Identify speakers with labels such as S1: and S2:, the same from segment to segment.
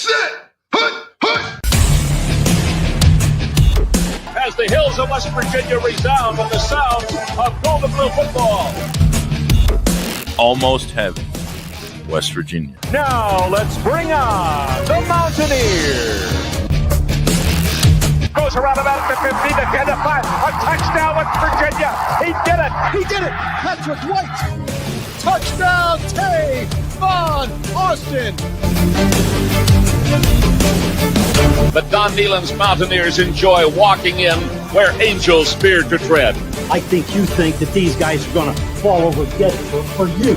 S1: set, hut, hut.
S2: As the hills of West Virginia resound with the sounds of Golden Blue football.
S3: Almost heaven, West Virginia.
S2: Now let's bring on the Mountaineers. Goes around about the 50 to 10 to 5. A touchdown, West Virginia. He did it.
S4: He did it. Patrick White. Touchdown, Tavon Austin.
S2: But Don Nehlen's Mountaineers enjoy walking in where angels fear to tread.
S5: I think you think that these guys are going to fall over dead for you.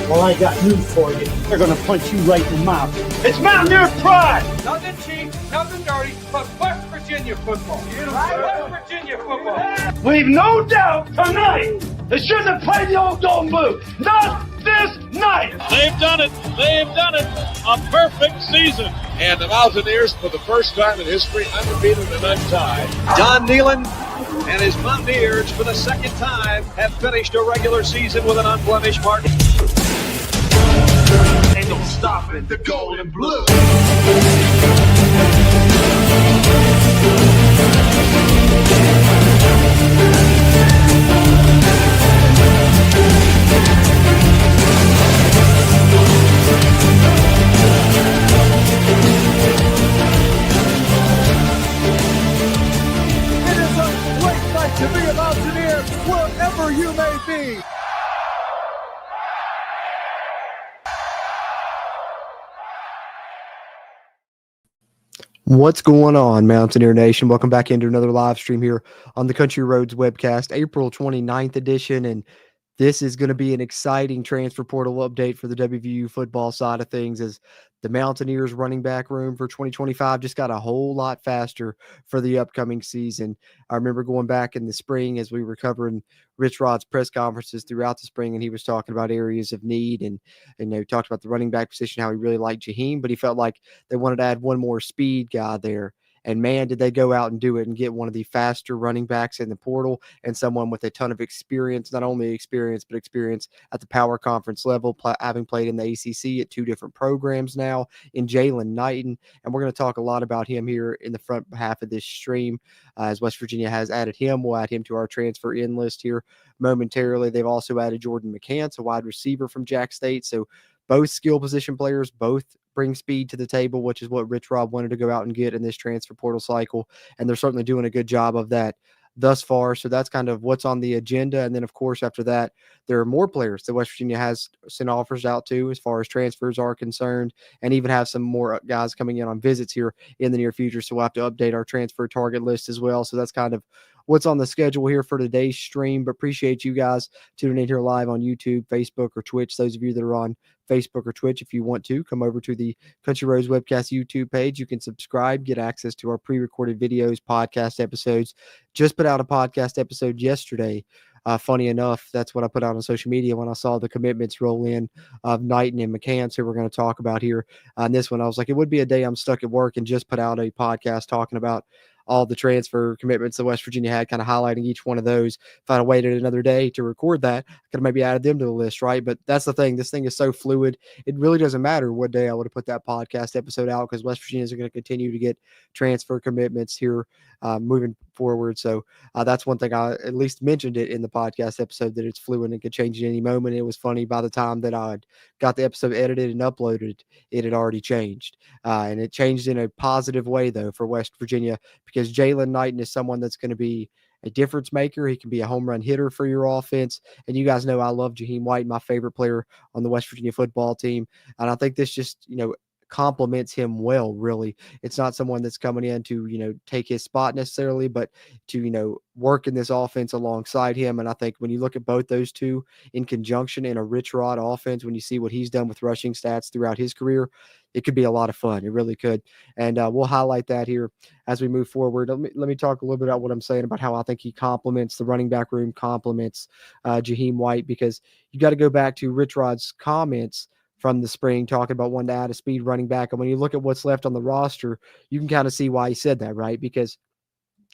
S5: Well, I got news for you. They're going to punch you right in the mouth. It's Mountaineer pride.
S6: Nothing cheap, nothing dirty, but West Virginia football. West Virginia football.
S5: We've no doubt tonight they shouldn't have played the old Golden Blue. Not this night.
S2: They've done it. They've done it. A perfect season. And the Mountaineers, for the first time in history, undefeated and untied.
S6: Don Nehlen and his Mountaineers, for the second time, have finished a regular season with an unblemished mark.
S1: Ain't no stopping the Golden Blue.
S4: It is a great night to be a Mountaineer wherever you may be.
S7: What's going on, Mountaineer Nation? Welcome back into another live stream here on the Country Roads webcast, April 29th edition. And this is going to be an exciting transfer portal update for the WVU football side of things, as the Mountaineers running back room for 2025 just got a whole lot faster for the upcoming season. I remember going back in the spring as we were covering Rich Rod's press conferences throughout the spring, and he was talking about areas of need and talked about the running back position, how he really liked Jaheim, but he felt like they wanted to add one more speed guy there. And man, did they go out and do it and get one of the faster running backs in the portal and someone with a ton of experience, not only experience, but experience at the power conference level, having played in the ACC at two different programs now in Jaylen Knighton. And we're going to talk a lot about him here in the front half of this stream. As West Virginia has added him, we'll add him to our transfer in list here momentarily. They've also added Jordan McCants, a wide receiver from Jack State. So both skill position players, both bring speed to the table, which is what Rich Rod wanted to go out and get in this transfer portal cycle. And they're certainly doing a good job of that thus far. So that's kind of what's on the agenda. And then, of course, after that, there are more players that West Virginia has sent offers out to as far as transfers are concerned, and even have some more guys coming in on visits here in the near future. So we'll have to update our transfer target list as well. So that's kind of what's on the schedule here for today's stream. But appreciate you guys tuning in here live on YouTube, Facebook, or Twitch. Those of you that are on Facebook or Twitch, if you want to come over to the Country Roads Webcast YouTube page, you can subscribe, get access to our pre-recorded videos, podcast episodes. Just put out a podcast episode yesterday. Funny enough, that's what I put out on social media when I saw the commitments roll in of Knighton and McCants, who we're going to talk about here on this one. I was like, it would be a day I'm stuck at work and just put out a podcast talking about all the transfer commitments that West Virginia had, kind of highlighting each one of those. If I'd have waited another day to record that, I could have maybe added them to the list, right? But that's the thing. This thing is so fluid. It really doesn't matter what day I would have put that podcast episode out, because West Virginia is going to continue to get transfer commitments here moving forward. So that's one thing I at least mentioned it in the podcast episode, that it's fluid and could change at any moment. It was funny, by the time that I got the episode edited and uploaded, it had already changed. And it changed in a positive way, though, for West Virginia, because Jaylen Knighton is someone that's going to be a difference maker. He can be a home run hitter for your offense. And you guys know I love Jaheim White, my favorite player on the West Virginia football team. And I think this just, complements him well, really. It's not someone that's coming in to, take his spot necessarily, but to, work in this offense alongside him. And I think when you look at both those two in conjunction in a Rich Rod offense, when you see what he's done with rushing stats throughout his career, it could be a lot of fun. It really could. And we'll highlight that here as we move forward. Let me talk a little bit about what I'm saying about how I think he complements the running back room, complements Jaheim White, because you got to go back to Rich Rod's comments from the spring, talking about wanting to add a speed running back. And when you look at what's left on the roster, you can kind of see why he said that, right? Because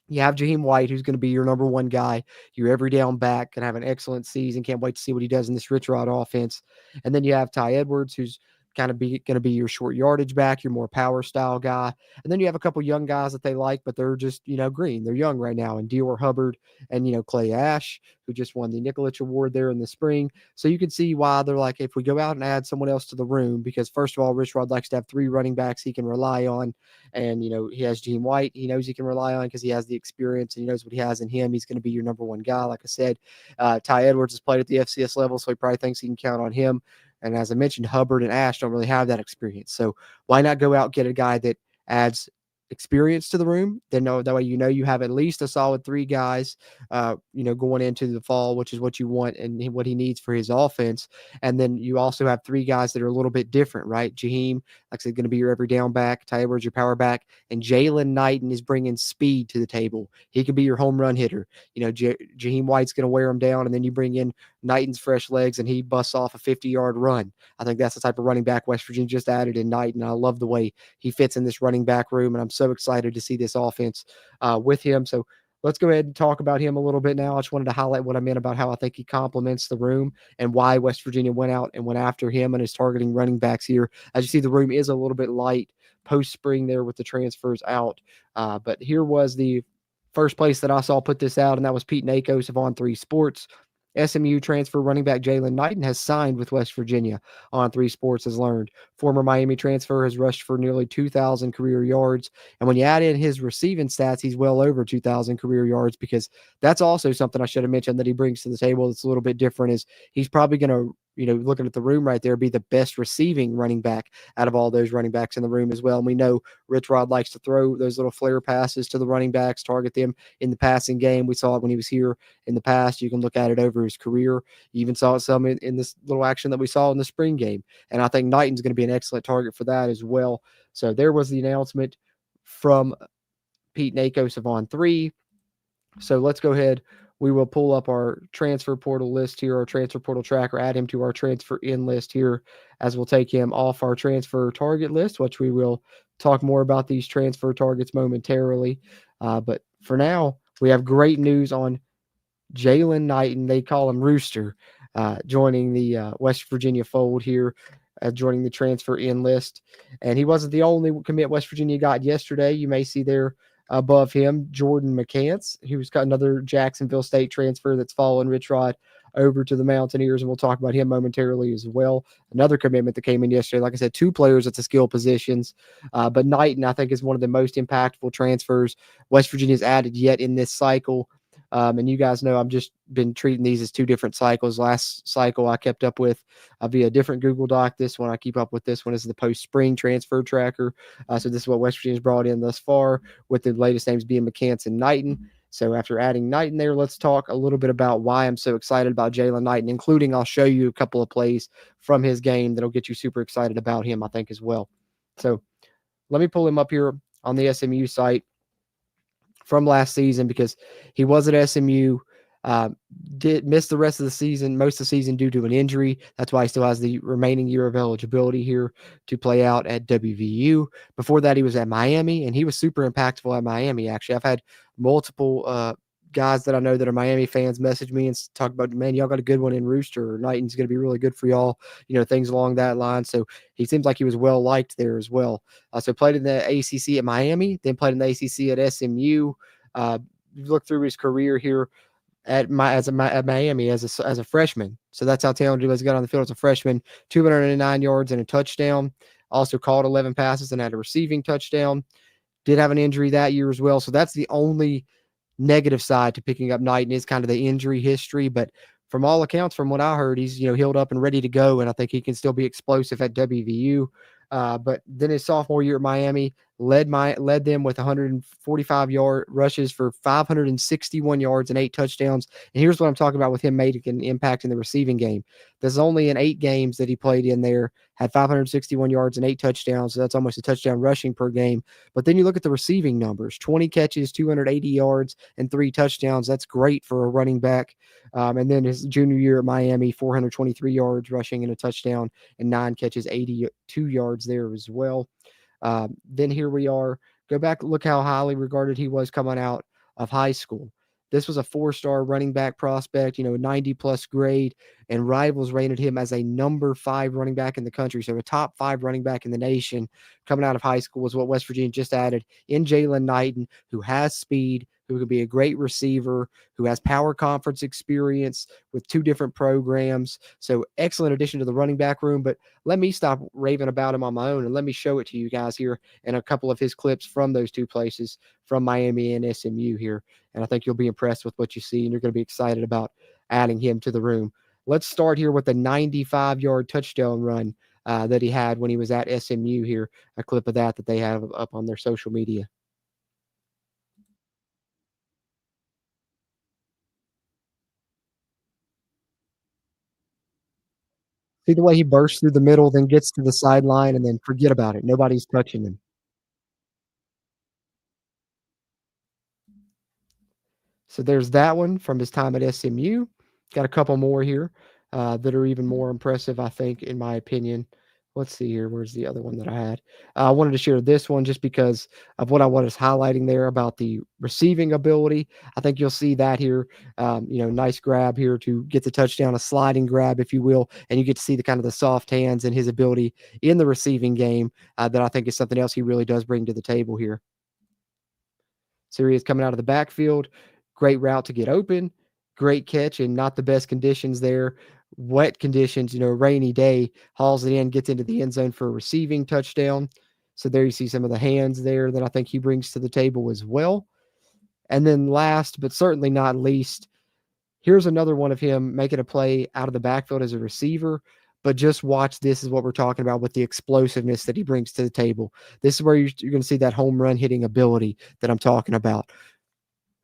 S7: you have Jaheim White, who's going to be your number one guy, your every down back, can have an excellent season. Can't wait to see what he does in this Rich Rod offense. And then you have Ty Edwards, who's kind of going to be your short yardage back, your more power style guy. And then you have a couple young guys that they like, but they're just, green. They're young right now. And Dior Hubbard and, Clay Ash, who just won the Nicolich Award there in the spring. So you can see why they're like, if we go out and add someone else to the room, because first of all, Rich Rod likes to have 3 running backs he can rely on. And, he has Gene White. He knows he can rely on because he has the experience and he knows what he has in him. He's going to be your number one guy. Like I said, Ty Edwards has played at the FCS level, so he probably thinks he can count on him. And as I mentioned, Hubbard and Ash don't really have that experience. So why not go out and get a guy that adds experience to the room? Then that way you have at least a solid 3 guys, going into the fall, which is what you want and what he needs for his offense. And then you also have 3 guys that are a little bit different, right? Jaheim, like I said, going to be your every down back. Ty Edwards, your power back. And Jaylen Knighton is bringing speed to the table. He could be your home run hitter. Jaheim White's going to wear him down, and then you bring in Knighton's fresh legs, and he busts off a 50-yard run. I think that's the type of running back West Virginia just added in Knighton. I love the way he fits in this running back room, and I'm so excited to see this offense with him. So let's go ahead and talk about him a little bit now. I just wanted to highlight what I meant about how I think he complements the room and why West Virginia went out and went after him and is targeting running backs here. As you see, the room is a little bit light post-spring there with the transfers out. But here was the first place that I saw put this out, and that was Pete Nakos of On3 Sports. SMU transfer running back Jaylen Knighton has signed with West Virginia. On3 Sports has learned. Former Miami transfer has rushed for nearly 2,000 career yards. And when you add in his receiving stats, he's well over 2,000 career yards, because that's also something I should have mentioned that he brings to the table that's a little bit different. Is he's probably going to, looking at the room right there, be the best receiving running back out of all those running backs in the room as well. And we know Rich Rod likes to throw those little flare passes to the running backs, target them in the passing game. We saw it when he was here in the past. You can look at it over his career. You even saw it some in this little action that we saw in the spring game. And I think Knighton's going to be an excellent target for that as well. So there was the announcement from Pete Nakos of On3. So let's go ahead. We will pull up our transfer portal list here, our transfer portal tracker, add him to our transfer in list here, as we'll take him off our transfer target list, which we will talk more about these transfer targets momentarily. But for now, we have great news on Jaylen Knighton. They call him Rooster, joining the West Virginia fold here, joining the transfer in list. And he wasn't the only commit West Virginia got yesterday. You may see there above him Jordan McCants, who's got another Jacksonville State transfer that's following Rich Rod over to the Mountaineers, and we'll talk about him momentarily as well. Another commitment that came in yesterday, like I said, 2 players at the skill positions. But Knighton, I think, is one of the most impactful transfers West Virginia's added yet in this cycle. And you guys know I've just been treating these as 2 different cycles. Last cycle I kept up with via a different Google Doc. This one I keep up with. This one is the post-spring transfer tracker. So this is what West Virginia's brought in thus far, with the latest names being McCants and Knighton. So after adding Knighton there, let's talk a little bit about why I'm so excited about Jaylen Knighton, including I'll show you a couple of plays from his game that'll get you super excited about him, I think, as well. So let me pull him up here on the SMU site from last season, because he was at SMU, did miss the rest of the season, most of the season, due to an injury. That's why he still has the remaining year of eligibility here to play out at WVU. Before that, he was at Miami, and he was super impactful at Miami. Actually, I've had multiple guys that I know that are Miami fans message me and talk about, man, y'all got a good one in Rooster, or Knighton's going to be really good for y'all, things along that line. So he seems like he was well liked there as well. So played in the ACC at Miami, then played in the ACC at SMU. Look through his career here at Miami as a freshman. So that's how talented he was. He got on the field as a freshman, 209 yards and a touchdown. Also caught 11 passes and had a receiving touchdown. Did have an injury that year as well. So that's the only negative side to picking up Knighton, is kind of the injury history. But from all accounts, from what I heard, he's healed up and ready to go, and I think he can still be explosive at WVU. But then his sophomore year at Miami, led them with 145-yard rushes for 561 yards and 8 touchdowns. And here's what I'm talking about with him making an impact in the receiving game. There's only in 8 games that he played in there, had 561 yards and 8 touchdowns. So that's almost a touchdown rushing per game. But then you look at the receiving numbers, 20 catches, 280 yards, and 3 touchdowns. That's great for a running back. And then his junior year at Miami, 423 yards rushing and a touchdown, and 9 catches, 82 yards there as well. Then here we are. Go back, look how highly regarded he was coming out of high school. This was a 4-star running back prospect, 90-plus grade. and Rivals rated him as a number 5 running back in the country. So a top 5 running back in the nation coming out of high school is what West Virginia just added in Jaylen Knighton, who has speed, who could be a great receiver, who has power conference experience with 2 different programs. So excellent addition to the running back room. But let me stop raving about him on my own and let me show it to you guys here in a couple of his clips from those 2 places, from Miami and SMU here. And I think you'll be impressed with what you see, and you're going to be excited about adding him to the room. Let's start here with the 95-yard touchdown run that he had when he was at SMU here, a clip of that they have up on their social media. See the way he bursts through the middle, then gets to the sideline, and then forget about it. Nobody's touching him. So there's that one from his time at SMU. Got a couple more here that are even more impressive, I think, in my opinion. Let's see here. Where's the other one that I had? I wanted to share this one just because of what I was highlighting there about the receiving ability. I think you'll see that here. Nice grab here to get the touchdown, a sliding grab, if you will, and you get to see the kind of the soft hands and his ability in the receiving game that I think is something else he really does bring to the table here. So he is coming out of the backfield. Great route to get open. Great catch and not the best conditions there. Wet conditions, rainy day, hauls it in, gets into the end zone for a receiving touchdown. So there you see some of the hands there that I think he brings to the table as well. And then last, but certainly not least, here's another one of him making a play out of the backfield as a receiver. But just watch, this is what we're talking about with the explosiveness that he brings to the table. This is where you're going to see that home run hitting ability that I'm talking about.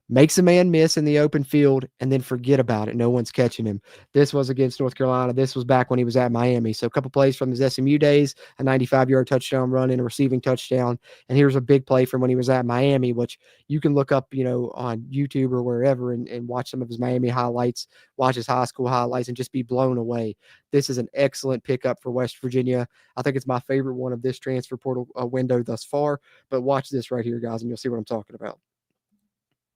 S7: Makes a man miss in the open field and then forget about it. No one's catching him. This was against North Carolina. This was back when he was at Miami. So a couple plays from his SMU days, a 95-yard touchdown run and a receiving touchdown. And here's a big play from when he was at Miami, which you can look up, on YouTube or wherever and watch some of his Miami highlights, watch his high school highlights, and just be blown away. This is an excellent pickup for West Virginia. I think it's my favorite one of this transfer portal window thus far. But watch this right here, guys, and you'll see what I'm talking about.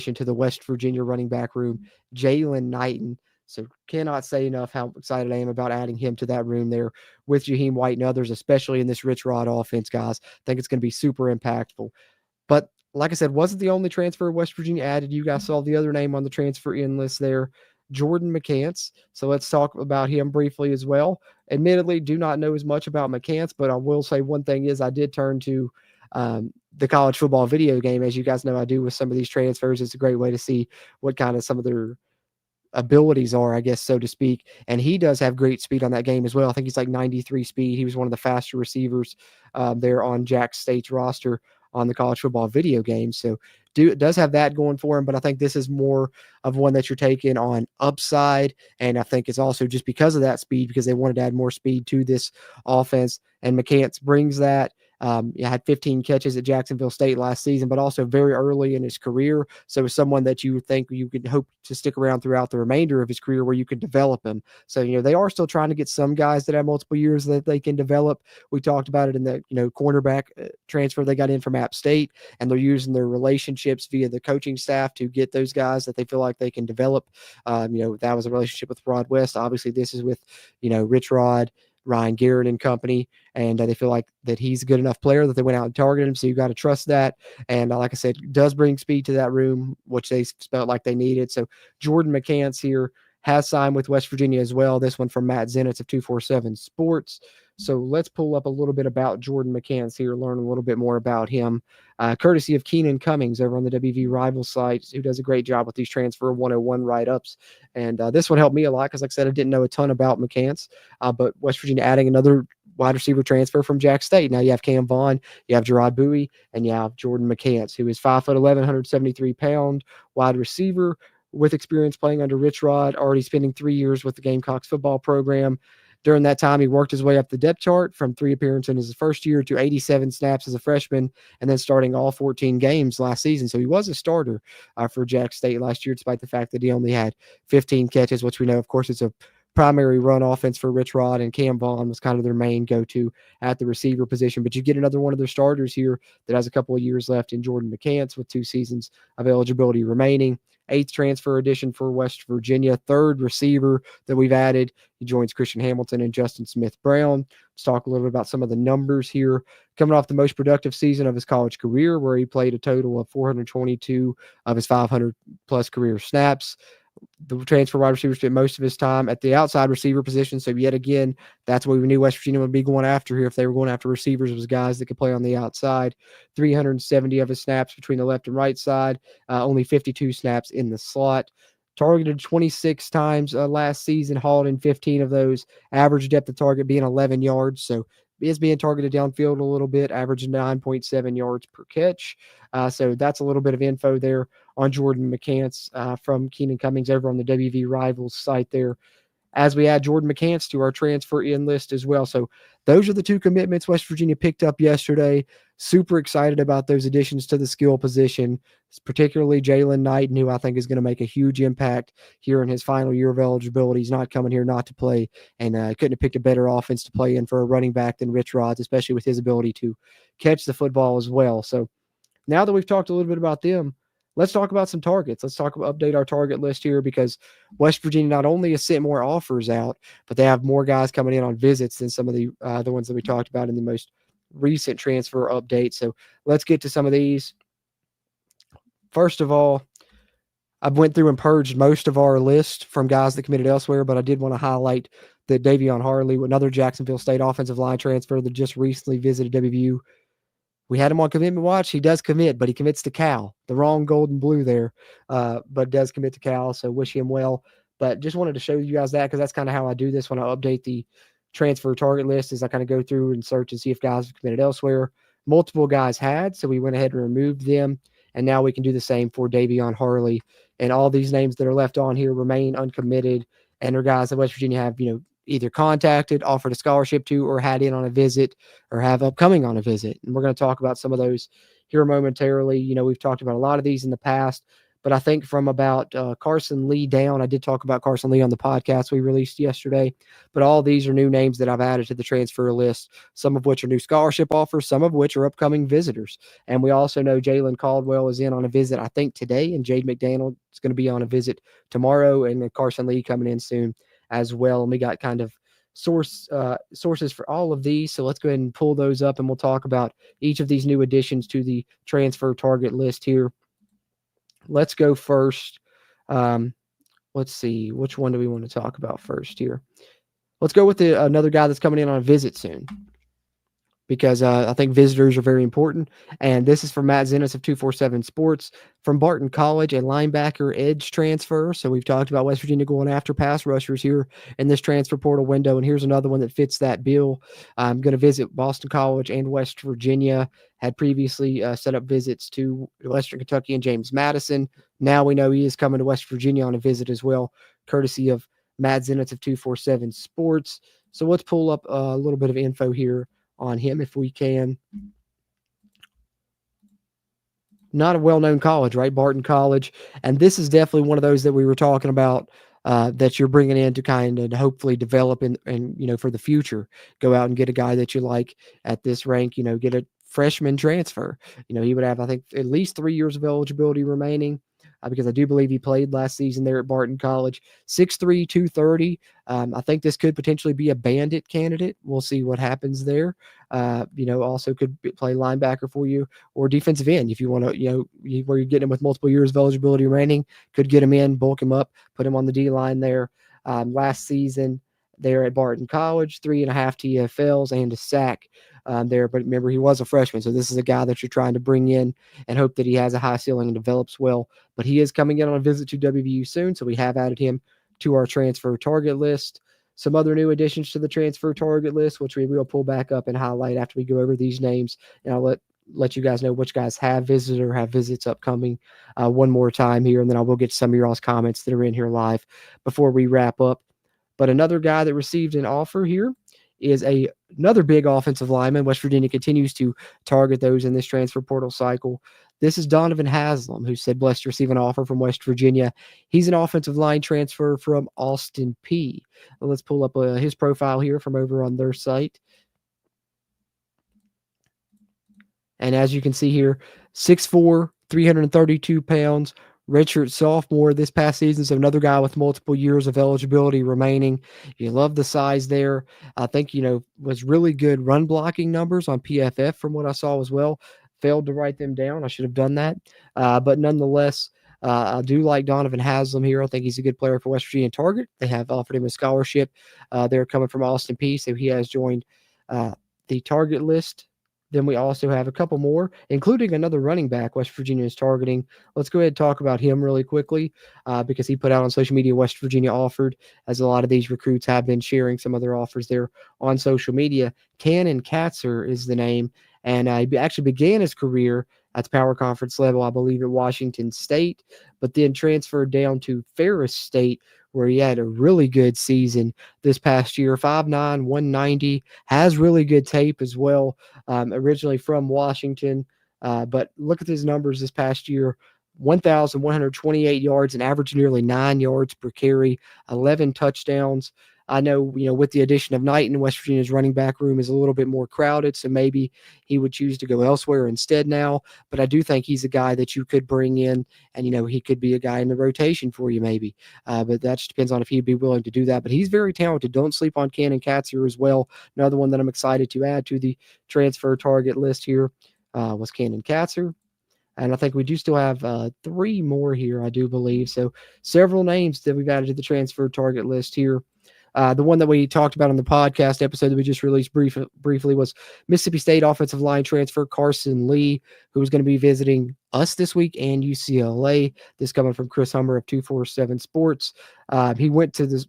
S7: To the West Virginia running back room, Jaylen Knighton. So cannot say enough how excited I am about adding him to that room there with Jaheim White and others, especially in this Rich Rod offense, guys. I think it's going to be super impactful. But like I said, wasn't the only transfer West Virginia added. You guys saw the other name on the transfer in list there, Jordan McCants. So let's talk about him briefly as well. Admittedly, do not know as much about McCants, but I will say one thing is I did turn to the college football video game. As you guys know, I do with some of these transfers. It's a great way to see what kind of some of their abilities are, I guess, so to speak. And he does have great speed on that game as well. I think he's like 93 speed. He was one of the faster receivers there on Jack State's roster on the college football video game. So does have that going for him, but I think this is more of one that you're taking on upside. And I think it's also just because of that speed, because they wanted to add more speed to this offense. And McCants brings that. Had 15 catches at Jacksonville State last season, but also very early in his career. So someone that you would think you could hope to stick around throughout the remainder of his career where you could develop him. So, they are still trying to get some guys that have multiple years that they can develop. We talked about it in the, cornerback transfer they got in from App State, and they're using their relationships via the coaching staff to get those guys that they feel like they can develop. That was a relationship with Rod West. Obviously, this is with, Rich Rod, Ryan Garrett and company, and they feel like that he's a good enough player that they went out and targeted him. So you got to trust that. And like I said, does bring speed to that room, which they felt like they needed. So Jordan McCants here has signed with West Virginia as well. This one from Matt Zenitz of 247 Sports. So let's pull up a little bit about Jordan McCants here, learn a little bit more about him, courtesy of Keenan Cummings over on the WVU Rival site, who does a great job with these Transfer 101 write-ups. And this one helped me a lot because, like I said, I didn't know a ton about McCants, but West Virginia adding another wide receiver transfer from Jack State. Now you have Cam Vaughn, you have Gerard Bowie, and you have Jordan McCants, who is 5'11", 173-pound wide receiver with experience playing under Rich Rod, already spending 3 years with the Gamecocks football program. During that time, he worked his way up the depth chart from 3 appearances in his first year to 87 snaps as a freshman, and then starting all 14 games last season. So he was a starter for Jack State last year, despite the fact that he only had 15 catches, which we know, of course, it's a primary run offense for Rich Rod, and Cam Vaughn was kind of their main go-to at the receiver position. But you get another one of their starters here that has a couple of years left in Jordan McCants with 2 seasons of eligibility remaining. 8th transfer addition for West Virginia, 3rd receiver that we've added. He joins Christian Hamilton and Justin Smith-Brown. Let's talk a little bit about some of the numbers here. Coming off the most productive season of his college career, where he played a total of 422 of his 500-plus career snaps. The transfer wide receiver spent most of his time at the outside receiver position. So yet again, that's what we knew West Virginia would be going after here. If they were going after receivers, was guys that could play on the outside. 370 of his snaps between the left and right side. Only 52 snaps in the slot. Targeted 26 times last season, hauled in 15 of those. Average depth of target being 11 yards. So he is being targeted downfield a little bit, averaging 9.7 yards per catch. So that's a little bit of info there on Jordan McCants from Keenan Cummings over on the WV Rivals site there, as we add Jordan McCants to our transfer in list as well. So those are the 2 commitments West Virginia picked up yesterday. Super excited about those additions to the skill position, particularly Jaylen Knighton, who I think is going to make a huge impact here in his final year of eligibility. He's not coming here not to play, and couldn't have picked a better offense to play in for a running back than Rich Rods, especially with his ability to catch the football as well. So now that we've talked a little bit about them, let's talk about some targets. Let's update our target list here, because West Virginia not only has sent more offers out, but they have more guys coming in on visits than some of the ones that we talked about in the most recent transfer update. So let's get to some of these. First of all, I went through and purged most of our list from guys that committed elsewhere, but I did want to highlight that Davion Harley, another Jacksonville State offensive line transfer that just recently visited WVU. We had him on commitment watch. He does commit, but he commits to Cal. The wrong gold and blue there, but does commit to Cal, so wish him well. But just wanted to show you guys that, because that's kind of how I do this when I update the transfer target list, is I kind of go through and search and see if guys have committed elsewhere. Multiple guys had, so we went ahead and removed them, and now we can do the same for Davion Harley. And all these names that are left on here remain uncommitted, and are guys that West Virginia have, either contacted, offered a scholarship to, or had in on a visit, or have upcoming on a visit. And we're going to talk about some of those here momentarily. We've talked about a lot of these in the past, but I think from about Carson Lee down, I did talk about Carson Lee on the podcast we released yesterday, but all these are new names that I've added to the transfer list, some of which are new scholarship offers, some of which are upcoming visitors. And we also know Jalen Caldwell is in on a visit, I think, today, and Jade McDaniel is going to be on a visit tomorrow, and then Carson Lee coming in soon as well. And we got kind of sources for all of these. So let's go ahead and pull those up, and we'll talk about each of these new additions to the transfer target list here. Let's go first. Let's see. Which one do we want to talk about first here? Let's go with another guy that's coming in on a visit soon, because I think visitors are very important. And this is from Matt Zennis of 247 Sports. From Barton College, a linebacker edge transfer. So we've talked about West Virginia going after pass rushers here in this transfer portal window. And here's another one that fits that bill. I'm going to visit Boston College and West Virginia. Had previously set up visits to Western Kentucky and James Madison. Now we know he is coming to West Virginia on a visit as well, courtesy of Matt Zennis of 247 Sports. So let's pull up a little bit of info here on him if we can. Not a well-known college, right? Barton College. And this is definitely one of those that we were talking about that you're bringing in to kind of hopefully develop and for the future. Go out and get a guy that you like at this rank, get a freshman transfer. He would have, I think, at least 3 years of eligibility remaining. Because I do believe he played last season there at Barton College. 6'3", 230. I think this could potentially be a bandit candidate. We'll see what happens there. Also could play linebacker for you, or defensive end if you want to, where you're getting him with multiple years of eligibility remaining. Could get him in, bulk him up, put him on the D-line there. Last season there at Barton College, 3.5 TFLs and a sack there. But remember, he was a freshman, so this is a guy that you're trying to bring in and hope that he has a high ceiling and develops well. But he is coming in on a visit to WVU soon, so we have added him to our transfer target list. Some other new additions to the transfer target list, which we will pull back up and highlight after we go over these names. And I'll let you guys know which guys have visited or have visits upcoming one more time here, and then I will get to some of your all's comments that are in here live before we wrap up. But another guy that received an offer here is another big offensive lineman. West Virginia continues to target those in this transfer portal cycle. This is Donovan Haslam, who said blessed to receive an offer from West Virginia. He's an offensive line transfer from Austin P. Let's pull up his profile here from over on their site. And as you can see here, 6'4", 332 pounds, redshirt sophomore this past season, so another guy with multiple years of eligibility remaining. You love the size there. I think, was really good run blocking numbers on PFF from what I saw as well. Failed to write them down. I should have done that. But nonetheless, I do like Donovan Haslam here. I think he's a good player for West Virginia Target. They have offered him a scholarship. They're coming from Austin Peay, so he has joined the target list. Then we also have a couple more, including another running back West Virginia is targeting. Let's go ahead and talk about him really quickly because he put out on social media West Virginia offered, as a lot of these recruits have been sharing some of their offers there on social media. Cannon Katzer is the name, and he actually began his career at the power conference level, I believe, at Washington State, but then transferred down to Ferris State, where he had a really good season this past year. 5'9", 190, has really good tape as well. Originally from Washington, but look at his numbers this past year. 1,128 yards and averaged nearly 9 yards per carry, 11 touchdowns. I know, with the addition of Knighton, West Virginia's running back room is a little bit more crowded, so maybe he would choose to go elsewhere instead now. But I do think he's a guy that you could bring in, and, he could be a guy in the rotation for you maybe. But that just depends on if he'd be willing to do that. But he's very talented. Don't sleep on Cannon Katzer as well. Another one that I'm excited to add to the transfer target list here was Cannon Katzer. And I think we do still have 3 more here, I do believe. So several names that we've added to the transfer target list here. The one that we talked about on the podcast episode that we just released briefly was Mississippi State offensive line transfer Carson Lee, who is going to be visiting us this week and UCLA. This coming from Chris Hummer of 247 Sports. He went to this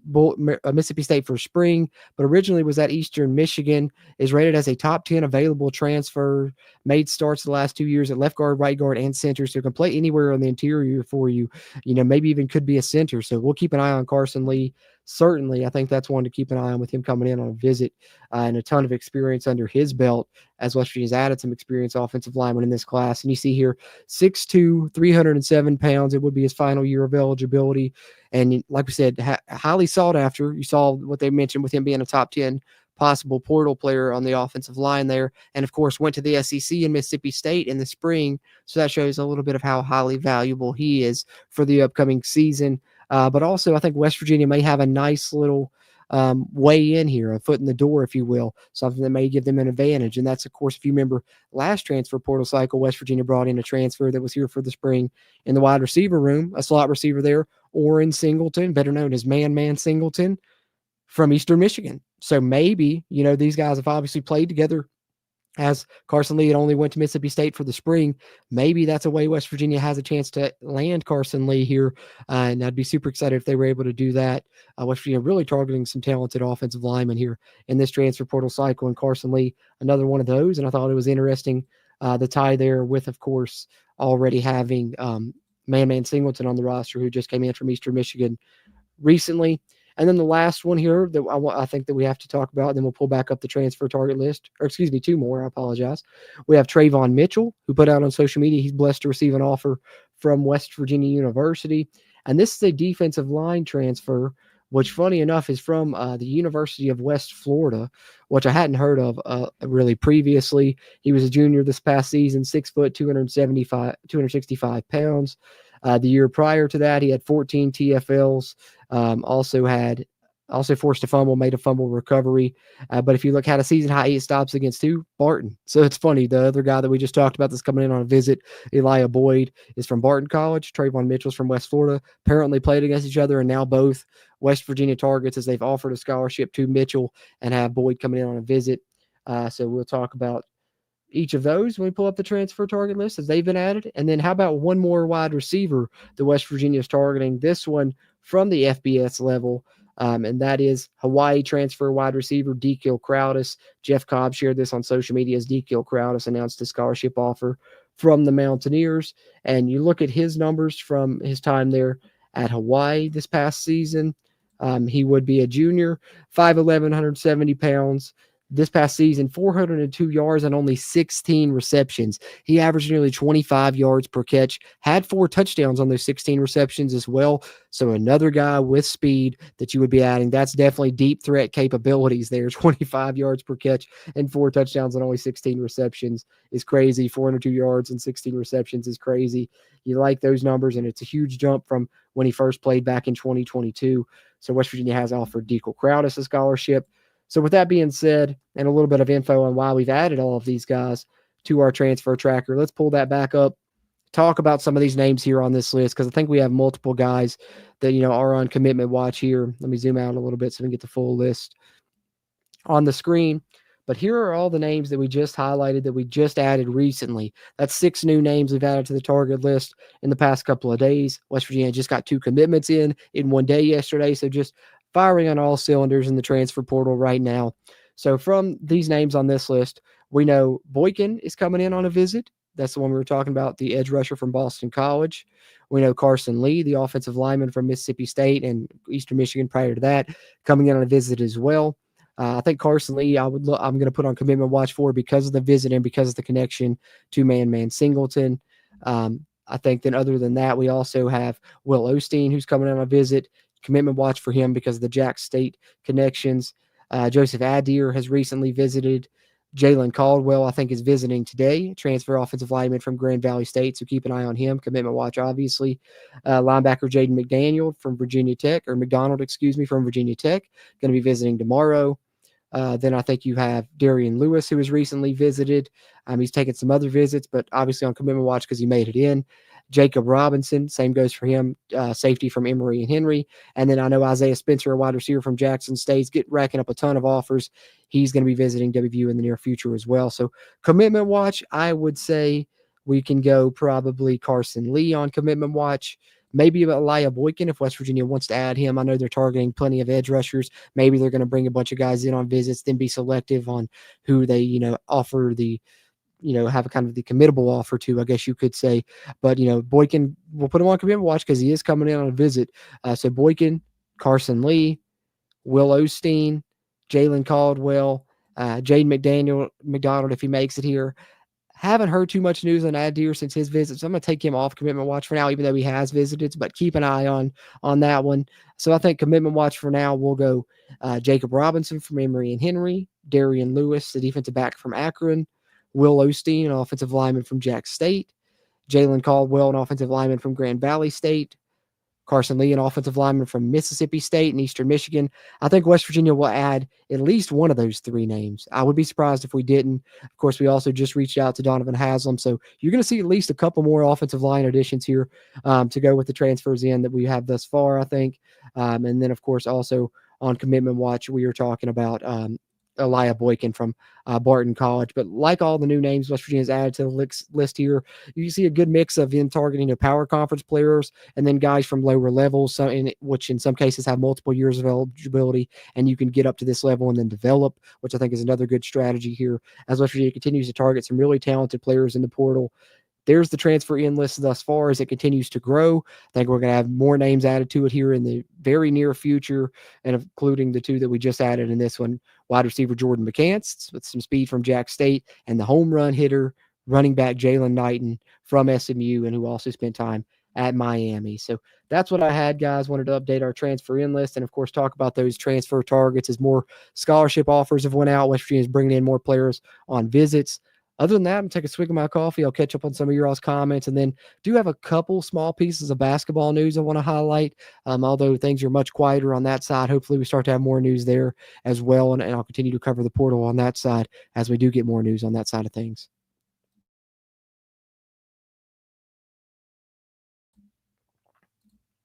S7: Mississippi State for spring, but originally was at Eastern Michigan, is rated as a top 10 available transfer, made starts the last 2 years at left guard, right guard, and center, so can play anywhere on the interior for you. Maybe even could be a center. So we'll keep an eye on Carson Lee. Certainly, I think that's one to keep an eye on with him coming in on a visit and a ton of experience under his belt, as West Virginia's added some experienced offensive linemen in this class. And you see here, 6'2", 307 pounds. It would be his final year of eligibility. And like we said, highly sought after. You saw what they mentioned with him being a top 10 possible portal player on the offensive line there. And, of course, went to the SEC in Mississippi State in the spring. So that shows a little bit of how highly valuable he is for the upcoming season. But also, I think West Virginia may have a nice little way in here, a foot in the door, if you will, something that may give them an advantage. And that's, of course, if you remember last transfer portal cycle, West Virginia brought in a transfer that was here for the spring in the wide receiver room, a slot receiver there, Orrin Singleton, better known as Man Singleton, from Eastern Michigan. So maybe, these guys have obviously played together. As Carson Lee had only went to Mississippi State for the spring, maybe that's a way West Virginia has a chance to land Carson Lee here, and I'd be super excited if they were able to do that. West Virginia really targeting some talented offensive linemen here in this transfer portal cycle, and Carson Lee, another one of those, and I thought it was interesting, the tie there with, of course, already having Man Singleton on the roster, who just came in from Eastern Michigan recently. And then the last one here that I think that we have to talk about, and then we'll pull back up the transfer target list, or excuse me, 2 more. I apologize. We have Trayvon Mitchell, who put out on social media he's blessed to receive an offer from West Virginia University. And this is a defensive line transfer, which funny enough is from the University of West Florida, which I hadn't heard of really previously. He was a junior this past season, 6 foot, 265 pounds. The year prior to that, he had 14 TFLs, also forced a fumble, made a fumble recovery. But if you look, had a season high 8 stops against who? Barton. So it's funny. The other guy that we just talked about that's coming in on a visit, Elijah Boyd, is from Barton College. Trayvon Mitchell's from West Florida. Apparently played against each other, and now both West Virginia targets, as they've offered a scholarship to Mitchell and have Boyd coming in on a visit. So we'll talk about each of those when we pull up the transfer target list as they've been added. And then how about one more wide receiver that West Virginia is targeting, this one from the FBS level, and that is Hawaii transfer wide receiver Dekiel Crowdus. Jeff Cobb shared this on social media as Dekiel Crowdus announced a scholarship offer from the Mountaineers. And you look at his numbers from his time there at Hawaii this past season. He would be a junior, 5'11", 170 pounds. this past season, 402 yards and only 16 receptions. He averaged nearly 25 yards per catch, had 4 touchdowns on those 16 receptions as well. So another guy with speed that you would be adding. That's definitely deep threat capabilities there. 25 yards per catch and 4 touchdowns and only 16 receptions is crazy. 402 yards and 16 receptions is crazy. You like those numbers, and it's a huge jump from when he first played back in 2022. So West Virginia has offered Deacle Crowdis a scholarship. So with that being said, and a little bit of info on why we've added all of these guys to our transfer tracker, let's pull that back up, talk about some of these names here on this list, because I think we have multiple guys that, are on commitment watch here. Let me zoom out a little bit so we can get the full list on the screen. But here are all the names that we just highlighted that we just added recently. That's 6 new names we've added to the target list in the past couple of days. West Virginia just got 2 commitments in one day yesterday, so just firing on all cylinders in the transfer portal right now. So from these names on this list, we know Boykin is coming in on a visit. That's the one we were talking about, the edge rusher from Boston College. We know Carson Lee, the offensive lineman from Mississippi State and Eastern Michigan prior to that, coming in on a visit as well. I think Carson Lee, I'm going to put on commitment watch for because of the visit and because of the connection to Man Singleton. I think then other than that, we also have Will Osteen, who's coming on a visit. Commitment watch for him because of the Jack State connections. Joseph Adair has recently visited. Jaylen Caldwell, I think, is visiting today. Transfer offensive lineman from Grand Valley State, so keep an eye on him. Commitment watch, obviously. Linebacker Jaden McDonald from Virginia Tech, from Virginia Tech, going to be visiting tomorrow. Then I think you have Darian Lewis, who has recently visited. He's taken some other visits, but obviously on commitment watch because he made it in. Jacob Robinson, same goes for him, safety from Emory and Henry. And then I know Isaiah Spencer, a wide receiver from Jackson State, racking up a ton of offers. He's going to be visiting WVU in the near future as well. So commitment watch, I would say we can go probably Carson Lee on commitment watch. Maybe Elijah Boykin if West Virginia wants to add him. I know they're targeting plenty of edge rushers. Maybe they're going to bring a bunch of guys in on visits, then be selective on who they, offer the, have a kind of the committable offer to, I guess you could say. But, Boykin, we'll put him on commitment watch because he is coming in on a visit. So Boykin, Carson Lee, Will Osteen, Jaylen Caldwell, Jaden McDonald if he makes it here. Haven't heard too much news on Adair since his visit, so I'm going to take him off commitment watch for now, even though he has visited, but keep an eye on that one. So I think commitment watch for now, we'll go Jacob Robinson from Emory and Henry, Darian Lewis, the defensive back from Akron, Will Osteen, an offensive lineman from Jack State, Jaylen Caldwell, an offensive lineman from Grand Valley State, Carson Lee, an offensive lineman from Mississippi State and Eastern Michigan. I think West Virginia will add at least one of those 3 names. I would be surprised if we didn't. Of course, we also just reached out to Donovan Haslam, so you're going to see at least a couple more offensive line additions here to go with the transfers in that we have thus far, I think. And then, of course, also on commitment watch, we are talking about Elijah Boykin from Barton College. But like all the new names West Virginia's added to the list here, you see a good mix of in targeting power conference players and then guys from lower levels, which in some cases have multiple years of eligibility, and you can get up to this level and then develop, which I think is another good strategy here as West Virginia continues to target some really talented players in the portal. There's the transfer in list thus far as it continues to grow. I think we're going to have more names added to it here in the very near future, and including the 2 that we just added in this one, wide receiver Jordan McCants with some speed from Jack State, and the home run hitter, running back Jaylen Knighton from SMU, and who also spent time at Miami. So that's what I had, guys. Wanted to update our transfer in list and, of course, talk about those transfer targets as more scholarship offers have went out. West Virginia is bringing in more players on visits. Other than that, I'm going to take a swig of my coffee. I'll catch up on some of your all's comments, and then do have a couple small pieces of basketball news I want to highlight, although things are much quieter on that side. Hopefully we start to have more news there as well, and I'll continue to cover the portal on that side as we do get more news on that side of things.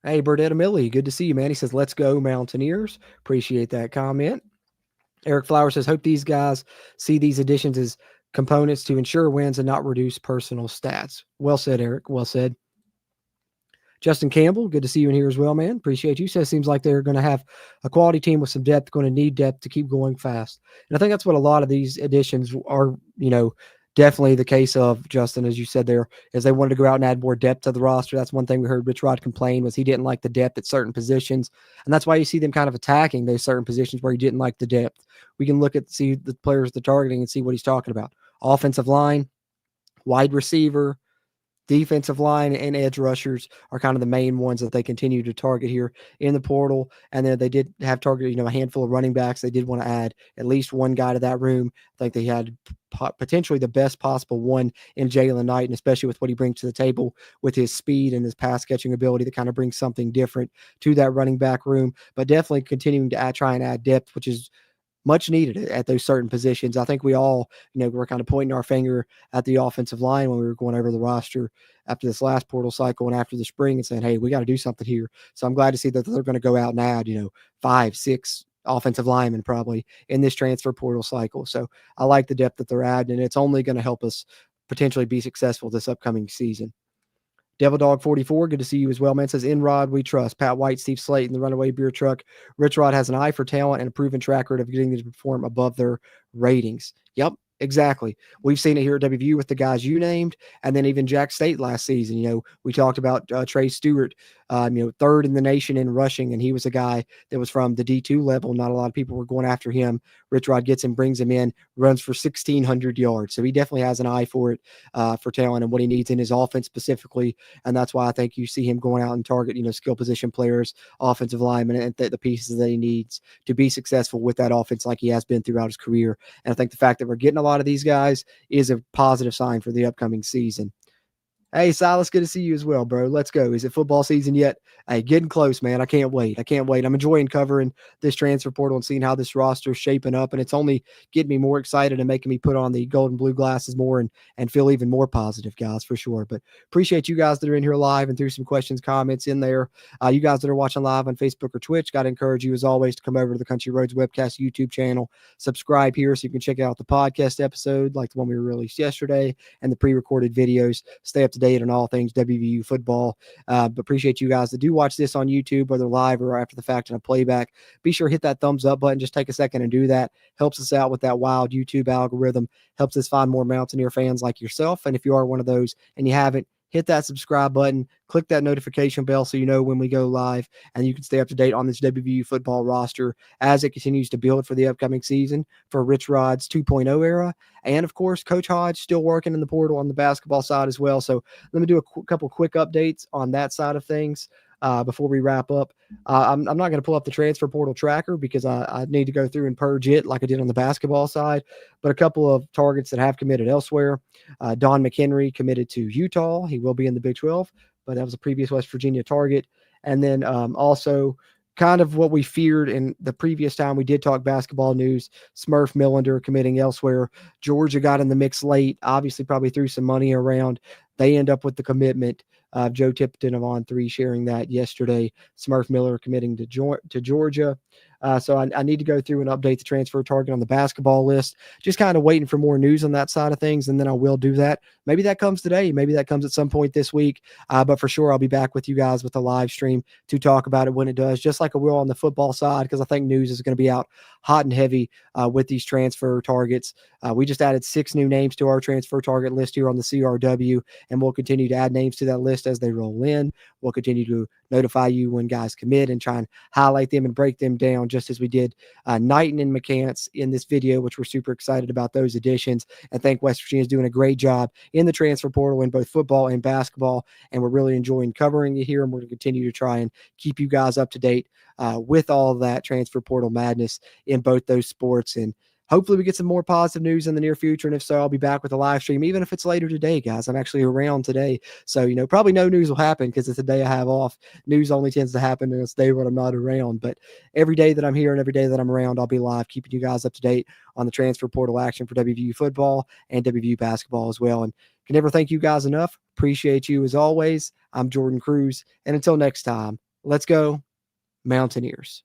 S7: Hey, Burdetta Millie, good to see you, man. He says, let's go Mountaineers. Appreciate that comment. Eric Flowers says, hope these guys see these additions as components to ensure wins and not reduce personal stats. Well said, Eric. Well said. Justin Campbell, good to see you in here as well, man. Appreciate you. Says seems like they're going to have a quality team with some depth, going to need depth to keep going fast. And I think that's what a lot of these additions are, definitely the case of, Justin, as you said there, is they wanted to go out and add more depth to the roster. That's one thing we heard Rich Rod complain was he didn't like the depth at certain positions. And that's why you see them kind of attacking those certain positions where he didn't like the depth. We can look at see the players they're targeting and see what he's talking about. Offensive line, wide receiver, defensive line, and edge rushers are kind of the main ones that they continue to target here in the portal. And then they did have targeted, a handful of running backs. They did want to add at least one guy to that room. I think they had potentially the best possible one in Jaylen Knighton, especially with what he brings to the table with his speed and his pass catching ability to kind of bring something different to that running back room. But definitely continuing to try and add depth, which is much needed at those certain positions. I think we all, we're kind of pointing our finger at the offensive line when we were going over the roster after this last portal cycle and after the spring and saying, hey, we got to do something here. So I'm glad to see that they're going to go out and add, 5, 6 offensive linemen probably in this transfer portal cycle. So I like the depth that they're adding, and it's only going to help us potentially be successful this upcoming season. Devil Dog 44, good to see you as well, man. Says, in Rod, we trust. Pat White, Steve Slayton, the Runaway Beer Truck. Rich Rod has an eye for talent and a proven track record of getting them to perform above their ratings. Yep, exactly. We've seen it here at WVU with the guys you named, and then even Jack State last season. We talked about Trey Stewart, third in the nation in rushing, and he was a guy that was from the D2 level. Not a lot of people were going after him. Rich Rod gets him, brings him in, runs for 1,600 yards. So he definitely has an eye for it, for talent and what he needs in his offense specifically. And that's why I think you see him going out and target, skill position players, offensive linemen, and the pieces that he needs to be successful with that offense like he has been throughout his career. And I think the fact that we're getting a lot of these guys is a positive sign for the upcoming season. Hey, Silas, good to see you as well, bro. Let's go. Is it football season yet? Hey, getting close, man. I can't wait. I'm enjoying covering this transfer portal and seeing how this roster is shaping up, and it's only getting me more excited and making me put on the gold and blue glasses more and feel even more positive, guys, for sure. But appreciate you guys that are in here live and threw some questions, comments in there. You guys that are watching live on Facebook or Twitch, got to encourage you, as always, to come over to the Country Roads Webcast YouTube channel. Subscribe here so you can check out the podcast episode like the one we released yesterday and the pre-recorded videos. Stay up to date on all things WVU football. But appreciate you guys that do watch this on YouTube, whether live or after the fact in a playback. Be sure to hit that thumbs up button. Just take a second and do that. Helps us out with that wild YouTube algorithm. Helps us find more Mountaineer fans like yourself. And if you are one of those and you haven't, hit that subscribe button, click that notification bell so you know when we go live, and you can stay up to date on this WVU football roster as it continues to build for the upcoming season for Rich Rod's 2.0 era. And, of course, Coach Hodge still working in the portal on the basketball side as well. So let me do a couple quick updates on that side of things before we wrap up. I'm not going to pull up the transfer portal tracker because I need to go through and purge it like I did on the basketball side. But a couple of targets that have committed elsewhere. Don McHenry committed to Utah. He will be in the Big 12, but that was a previous West Virginia target. And then also kind of what we feared in the previous time we did talk basketball news, Smurf Millender committing elsewhere. Georgia got in the mix late, obviously probably threw some money around. They end up with the commitment. Joe Tipton of On3 sharing that yesterday. Smurf Miller committing to Georgia. So I need to go through and update the transfer target on the basketball list. Just kind of waiting for more news on that side of things, and then I will do that. Maybe that comes today. Maybe that comes at some point this week. But for sure, I'll be back with you guys with a live stream to talk about it when it does, just like I will on the football side, because I think news is going to be out hot and heavy with these transfer targets. We just added 6 new names to our transfer target list here on the CRW, and we'll continue to add names to that list as they roll in. We'll continue to notify you when guys commit and try and highlight them and break them down, just as we did Knighton and McCants in this video, which we're super excited about those additions. And think West Virginia is doing a great job in the transfer portal in both football and basketball, and we're really enjoying covering it here, and we're going to continue to try and keep you guys up to date with all of that transfer portal madness in both those sports. And hopefully we get some more positive news in the near future. And if so, I'll be back with a live stream, even if it's later today, guys. I'm actually around today. So, probably no news will happen because it's the day I have off. News only tends to happen in a day when I'm not around. But every day that I'm here and every day that I'm around, I'll be live, keeping you guys up to date on the transfer portal action for WVU football and WVU basketball as well. And can never thank you guys enough. Appreciate you as always. I'm Jordan Cruz. And until next time, let's go Mountaineers.